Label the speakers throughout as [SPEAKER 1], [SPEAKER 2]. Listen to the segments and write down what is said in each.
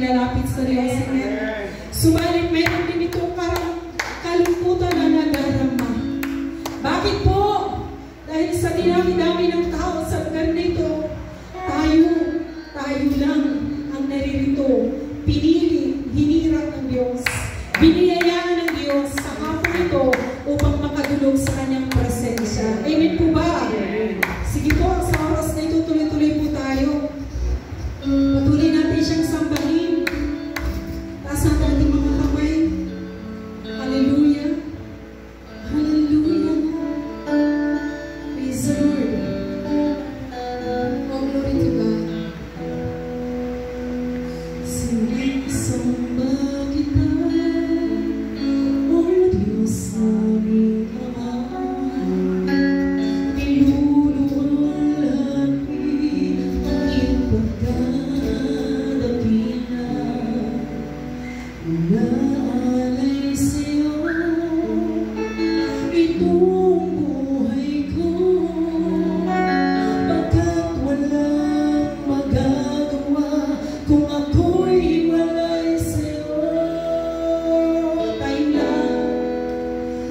[SPEAKER 1] nilalapit sa Diyos. Subalit mayroon din ito parang kalungkutan na nadarama. Bakit po? Dahil sa dinami-dami ng tao sa lugar nito, tayo lang ang naririto. Pinili, hinirang ng Diyos. Biniyayaan ng Diyos sa hapon ito upang makadulog sa kanyang presensya. Amen po ba? Sige po, sa oras na ito, tuloy-tuloy po tayo. Patuloy natin siyang sambahin. Taas natin ating mga kamay. Hallelujah. Hallelujah. Praise the Lord. Oh, glory to God. Sinisamba kita, O Diyos aming Ama.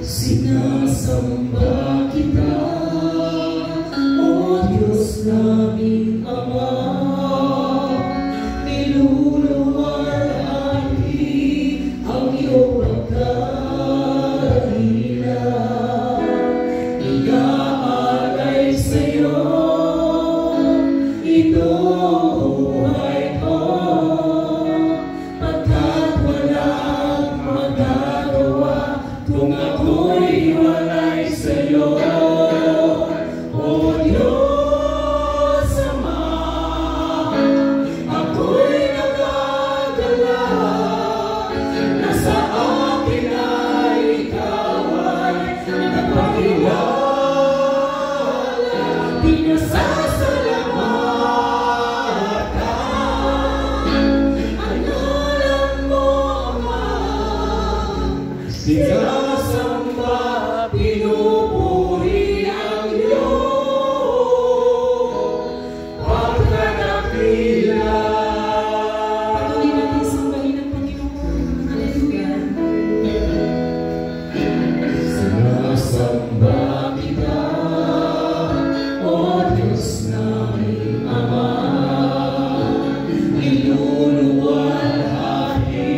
[SPEAKER 1] Sinasamba kita, O Diyos naming Ama, niluluwalhati ang iyong pagkadakila. Iaalay sa'yo itong buhay ko, pagkat walang magagawa kung ako'y walay sa'yo, O Diyos Ama. Ako'y nagdadala na sa akin ay ikaw ay nagpakilala. Pinasasalamatan ang ngalan mo, Ama. Sinasamba, pinupuri ang iyong pagkadakila. Patuloy natin sambahin ang Panginoon. Hallelujah. Sinasamba kita, O Diyos naming Ama, niluluwalhati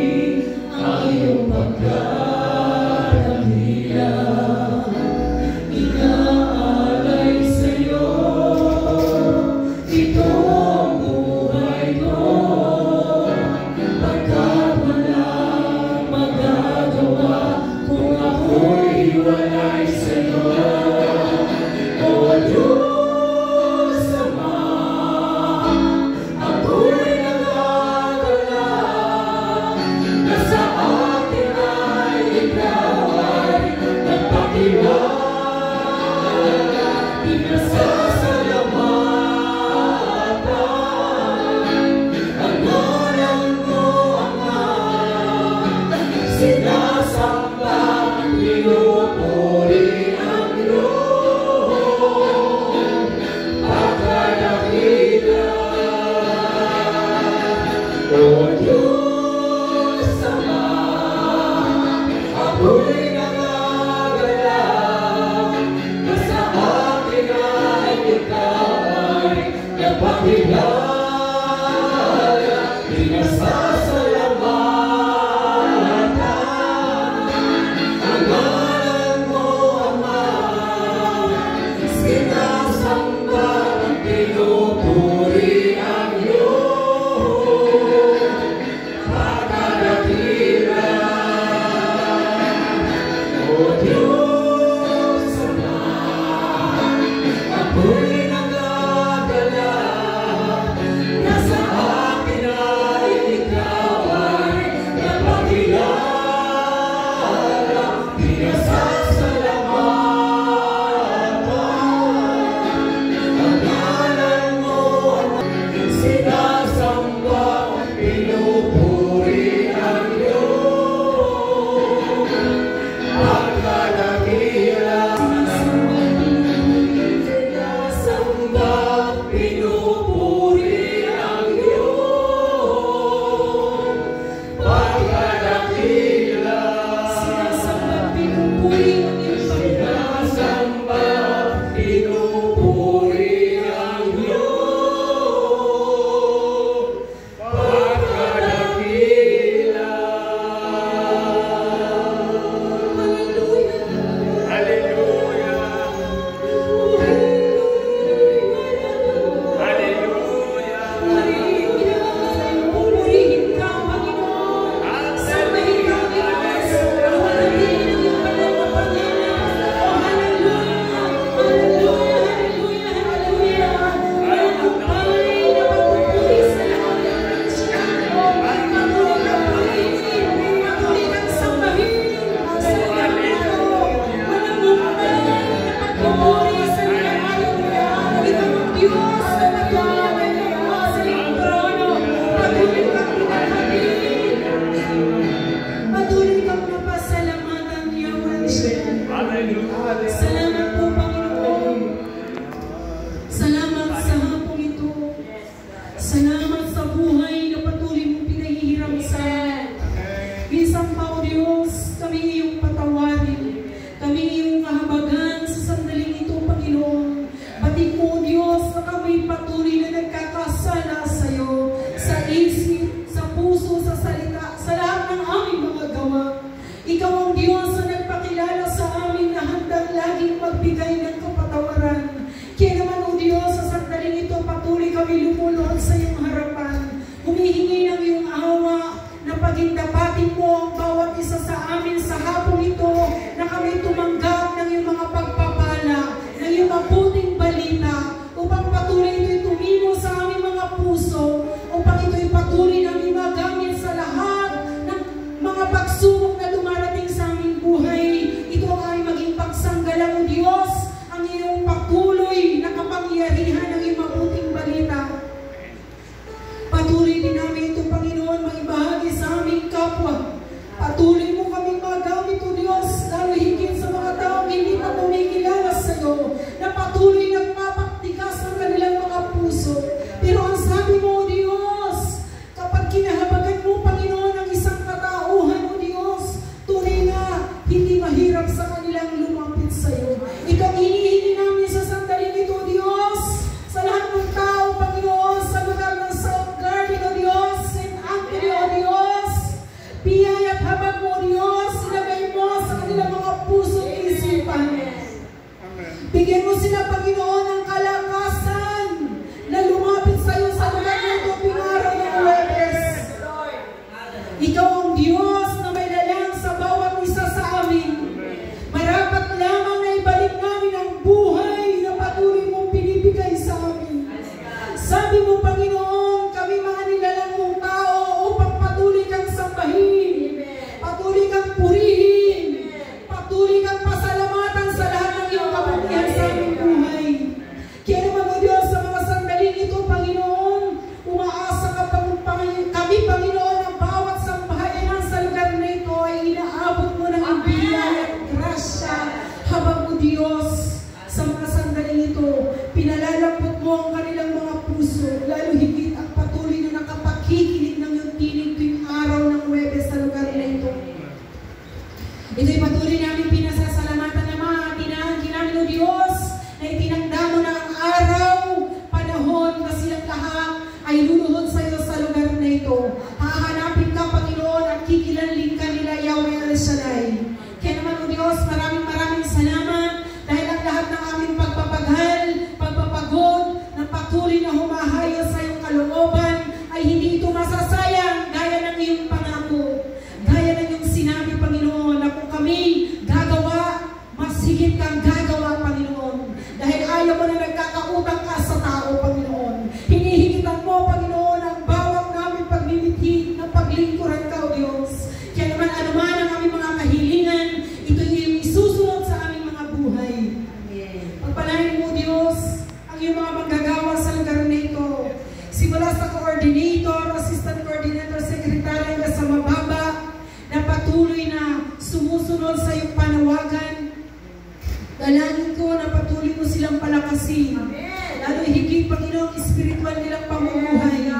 [SPEAKER 1] ang iyong pagkadakila. Minsan pa, O Diyos, kami iyong patawarin. Kami iyong kahabagan sa sandaling ito, Panginoon. Batid mo, O Diyos, na kami patuloy na nagkakasala sa iyo, sa isip, sa puso, sa salita, sa lahat ng aming mga gawa. Ikaw ang Diyos na nagpakilala sa amin na handang laging magbigay ng kapatawaran. Kaya naman, O Diyos, sa sandaling ito, patuloy kami lumulod sa iyong harapan. Humihingi ng iyong awa na pagindapatin mo ang bawat isa sa amin sa hapong ito na kami tumanggap ng iyong mga pagpapala, ng iyong mabuting balita, upang patuloy ito'y tumimo sa aming mga puso, upang ito'y patuloy namin magamit sa lahat ng mga pagsubok na dumarating sa aming buhay. Ito ay maging pagsanggalang, O Diyos, ang iyong patuloy na kapangyarihan ng iyong mabuting balita. Patuloy din namin ito, Panginoon, maibahagi sa aming kapwa. Patuloy mo kaming magamit, O Diyos, lalo higit sa mga taong hindi pa kumikilala sa iyo, na patuloy nagpapaktikas ng kanilang mga puso. Pero ang sabi mo, O Diyos, kapag kinahabagan mo, Panginoon, ang isang katauhan, O Diyos, tunay na hindi mahirap sa kanilang lumapit sa iyo. Ikaw hinihingi namin sa sandaling ito, O Diyos, sa lahat ng tao, Panginoon, sa lugar ng South Garden, O Diyos, St. Anthony, O Diyos, biyaya at habag mo, O Diyos, silagay mo sa kanilang mga puso at isipan. Bigyan mo sila, Panginoon, ng kalakasan na lumapit sa iyo sa lugar ng tuping araw ng Huwebes. Ikaw ang Diyos na may lalang sa bawat isa sa amin. Marapat lamang na ibalik namin ang buhay na patuloy mong pinibigay sa amin. Sabi mo, Panginoon, kami mga nilalang mong tao upang patuloy kang sambahin, patuloy kang purihin, patuloy kang pasalamatan sa lahat ng iyong kabutihan sa aming buhay. Kaya naman, O Diyos, sa mga sandaling ito, Panginoon, umaasa ka kami, Panginoon, ang bawat sambahayan sa lugar na ito ay inaabot mo ng biyaya at grasya habang, O Diyos, sa mga sandaling ito, pinalalampot mo ang kanilang mga puso, lalo higit ang patuloy na nakapakikinig ng iyong tinig tuwing araw ng Huwebes sa lugar na ito. Ito'y patuloy namin pinasasalamatan na mga tinahangin namin, O Diyos, na itinakda mo na ang araw, panahon na silang lahat ay luluhod sa iyo sa lugar na ito. Hahanapin ka, Panginoon, at kikilanling ka nila, Yahweh El Shaddai. Kaya naman, O Diyos, maraming salamat dahil ang lahat ng aming pagpapaghal, pagpapagod, na patuloy na humahayo sa iyong kalooban, ay hindi ito masasayang gaya ng iyong pangako. Gaya ng iyong sinabi, Panginoon, na kung kami gagawa, mas higit kang gagawa, Panginoon. Dahil ayaw mo na nagkakautang ka sa tao, Panginoon. Hinihigitan mo, Panginoon, ang bawat namin pagmimiti ng paglingkuran ka, O Diyos. Kaya naman, anuman ang aming mga kahilingan, ito yung isusunod sa aming mga buhay. Pagpalain mo, Diyos, ang iyong mga manggagawa sa lugar na ito. Simula sa coordinator, assistant coordinator, secretary, hanggang sa mababa, na patuloy na sumusunod sa iyong panawagan. Dalangin ko na patuloy mo silang palakasin. Lalo higit, Panginoon, spiritual nilang pamumuhay.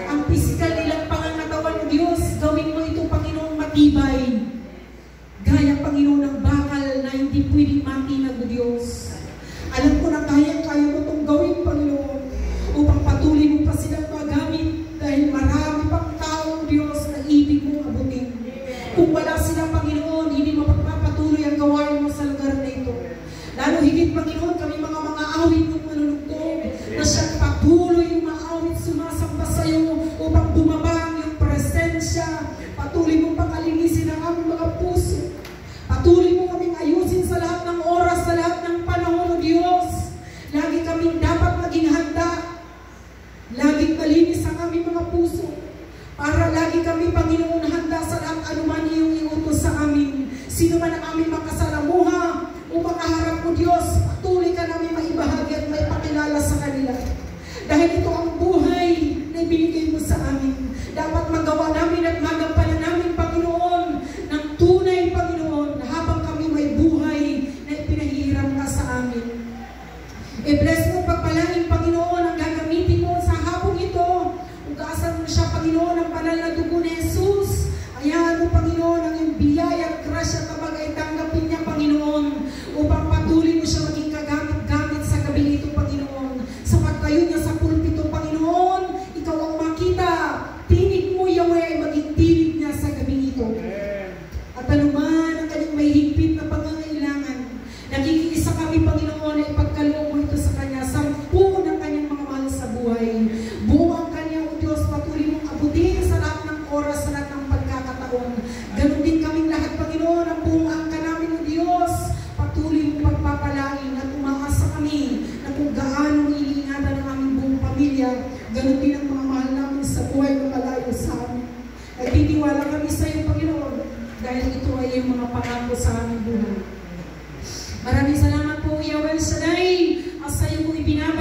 [SPEAKER 1] Ang physical nilang pangangatawan, Diyos, gawin mo ito, Panginoon, matibay. Gaya, Panginoon, ng bakal na hindi pwedeng matinag, Diyos. Alam ko na kaya mo itong gawin, Panginoon, upang patuloy mo pa silang magamit dahil marami pang tao, Diyos, na ibig mong abutin. Kung wala sila, Panginoon, hindi mapagpapatuloy ang gawain mo sa lugar na ito. Lalo higit, Panginoon, kami mga awit ng manunugtog na siyang patuloy yung maawit sumasamba sa iyo upang bumaba ang iyong presensya. Patuloy mo pakalinisin ang aming mga puso. Patuloy mo kaming ayusin sa lahat ng oras, sa lahat ng panahon, O Diyos. Lagi kaming dapat maging handa. Laging malinis ang aming mga puso. Para lagi kami, Panginoon, handa sa lahat anuman iyong iutos sa amin. Sino man ang aming makasalamuha o makaharap mo, Diyos, patuloy ka namin maibahagi at maipakilala sa kanila. Dahil ito ang buhay na ibinigay mo sa amin. Dapat magawa namin at magampanan namin, Panginoon, ng tunay, Panginoon, habang kami may buhay na ipinahihiram ka sa amin. I-bless mo, pagpalain, Panginoon, ang gagamitin mo sa hapong ito. Ugasan mo siya, Panginoon, ang banal na dugo ni Jesus. Ayahan mo, Panginoon, ito. At anuman ang kanyang may higpit na pangangailangan, nakikiisa kami, Panginoon, na ipagkaloob mo ito sa Kanya, 10 ng kanyang mga mahal sa buhay. Buo ang Kanya, O Diyos, patuloy mong abutin sa lahat ng oras, sa lahat ng pagkakataon. Ganon din kaming lahat, Panginoon, ang buong angka namin, O Diyos, patuloy mong pagpapalain at umaasa kami na kung gaano iniingatan ang aming buong pamilya, ganon din ang mga mahal namin sa buhay na malayo sa amin. Nagtitiwala kami sa iyo, Panginoon, dahil ito ay yung mga pangako sa aming buhay. Maraming salamat po, Yahweh Shaddai. At sa iyo po ibinabalik